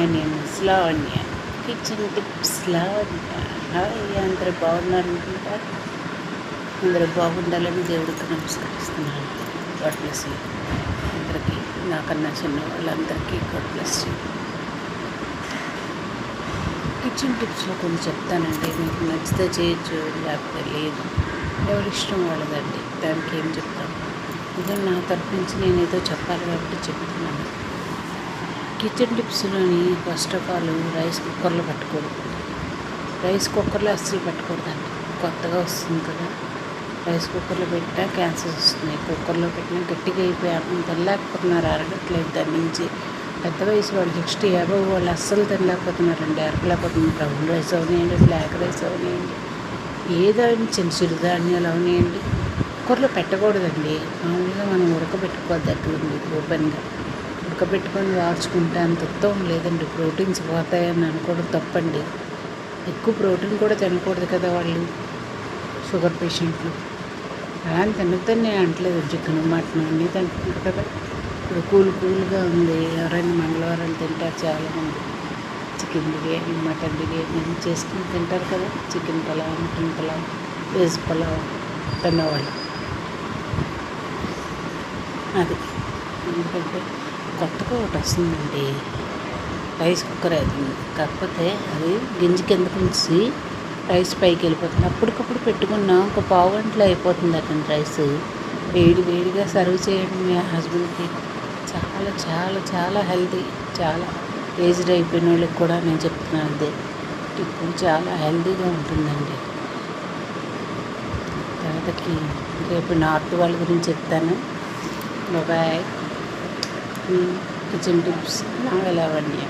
My name is Lavanya. Kitchen tips Lavanya. Hi, అందరూ బాగున్నారు అనుకుంటా. అందరూ బాగుండాలని దేవుడికి నమస్కరిస్తున్నాను. గాడ్ బ్లెస్ యూ అందరికీ, నాకన్నా చిన్న వాళ్ళందరికీ గాడ్ బ్లెస్ యూ. కిచెన్ టిప్స్లో కొన్ని చెప్తానండి, మీకు నచ్చితే చేయొచ్చు, లేకపోతే లేదు, ఎవరిష్టం వాళ్ళదండి. దానికి ఏం చెప్తాను, ఇదే నా తరపు నుంచి నేను ఏదో చెప్పాలి కాబట్టి చెప్తున్నాను. కిచెన్ టిప్స్లోని ఫస్ట్ ఆఫ్ ఆల్ రైస్ కుక్కర్లో పెట్టకూడదు. రైస్ కుక్కర్లో అస్సలు పెట్టకూడదండి. కొత్తగా వస్తుంది కదా, రైస్ కుక్కర్లో పెట్టినా క్యాన్సర్ వస్తున్నాయి. కుక్కర్లో పెట్టినా గట్టిగా అయిపోయి తినలేకపోతున్నారు, అరగట్లేదు. దాని నుంచి పెద్ద వయసు వాళ్ళు 60 above వాళ్ళు అస్సలు తినలేకపోతున్నారండి, అరగలేకపోతున్నారు. బ్రౌన్ రైస్ అవనివ్వండి, బ్లాక్ రైస్ అవనివ్వండి, ఏదైనా చిన్న చిరుధాన్యాలు అవనివ్వండి, కుక్కర్లో పెట్టకూడదండి. మామూలుగా మనం ఉడకబెట్టుకోవద్దు, దగ్గరుండి ఓపెన్గా ఉడకబెట్టుకొని వార్చుకుంటే అంత ఉత్తమం లేదండి. ప్రోటీన్స్ పోతాయని అనుకోవడం తప్పండి. ఎక్కువ ప్రోటీన్ కూడా తినకూడదు కదా వాళ్ళు, షుగర్ పేషెంట్లు. అలా అని తినొద్దని నేను అంటలేదు. చికెన్ మటన్ అన్నీ తింటున్నారు కదా. ఇప్పుడు కూల్గా ఉంది, ఎవరైనా మంగళవారం తింటారు చాలామంది. చికెన్ బిర్యానీ, మటన్ బిర్యానీ అన్నీ చేసుకుని తింటారు కదా. Chicken pulao, mutton pulao, veg pulao తిన్నవాళ్ళు. అది ఎందుకంటే కొత్తగా ఒకటి వస్తుందండి, రైస్ కుక్కర్. అది కాకపోతే అది గింజ కిందకు ఉంచి రైస్ పైకి వెళ్ళిపోతుంది. అప్పటికప్పుడు పెట్టుకున్నా ఒక పావు గంటలో అయిపోతుంది అటండి రైస్. వేడిగా సర్వ్ చేయండి మీ హస్బెండ్కి. చాలా చాలా చాలా హెల్తీ. చాలా ఏజ్డ్ అయిపోయిన వాళ్ళకి కూడా నేను చెప్తున్నాను అదే టిప్పు. చాలా హెల్తీగా ఉంటుందండి. తర్వాతకి రేపు నార్త్ వాళ్ళ గురించి చెప్తాను. బాయ్. Kitchen tips Lavanya.